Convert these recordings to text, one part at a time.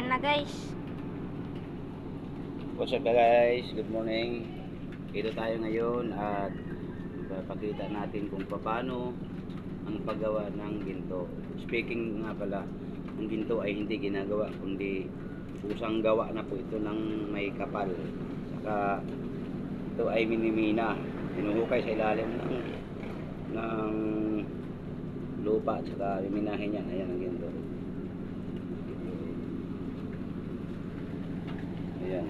Ayan na guys. What's up guys? Good morning. Dito tayo ngayon at papakita natin kung paano ang paggawa ng ginto. Speaking nga pala, ang ginto ay hindi ginagawa kundi kusang gawa na po ito ng may kapal. Saka ito ay minimina. Hinuhukay sa ilalim ng lupa at saka miminahin yan. Ayan ang ginto. Ayan.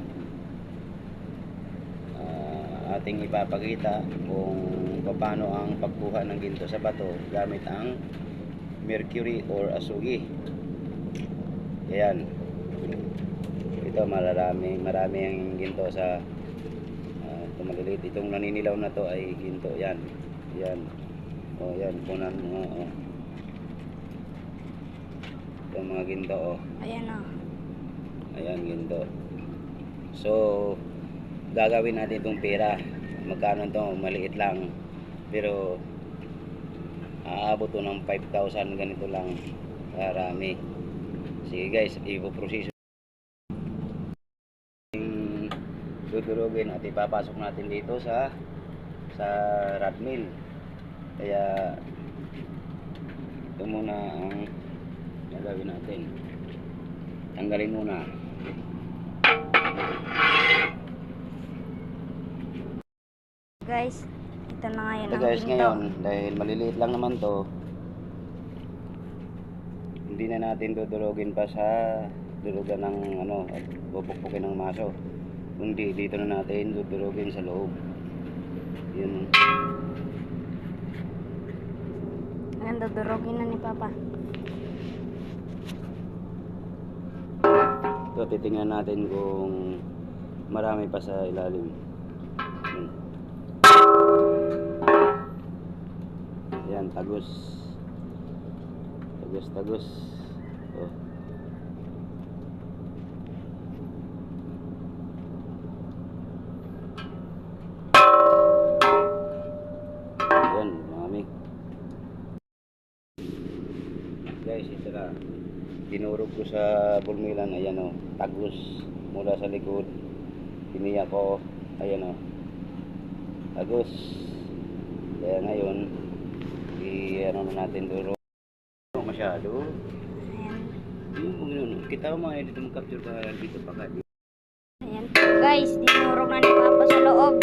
Ating ipapakita kung paano ang pagkuha ng ginto sa bato gamit ang mercury or asugi. Ayan. Ito marami ang ginto sa ito maliliit. Itong naninilaw na to ay ginto. Yan. Yan. O yan. Kunan mo. O. Ito mga ginto. O. Ayan o. Ayan ginto. So gagawin natin itong pera. Magkano to? Maliit lang. Pero aabot to ng 5,000. Ganito lang karami. Sige guys, ipoproseso. Dudurugin at ipapasok natin dito sa rod mill. Kaya ito muna ang gagawin natin. Tanggalin muna. Guys, ito na ngayon So ang guys, ginto. ngayon dahil maliliit lang naman to, hindi na natin dudurugin pa sa durugan ng at pupukpukin ng maso, kundi dito na natin dudurugin sa loob. Yun. Ayan, dudurugin na ni Papa. So titingnan natin kung marami pa sa ilalim. Yun. Yan, tagos. Tagos. Oh. Yan, marami. Guys, ito na. Dinurog ko sa bulmilan. Ayan o, tagos mula sa likod. Piniya ko. Ayan o, tagos. Kaya ngayon ano na natin duro masyado. Ayan. Kita mo mga dito mag-capture ka dito pa ka. Ayan po guys, dinurog na ni Papa sa loob.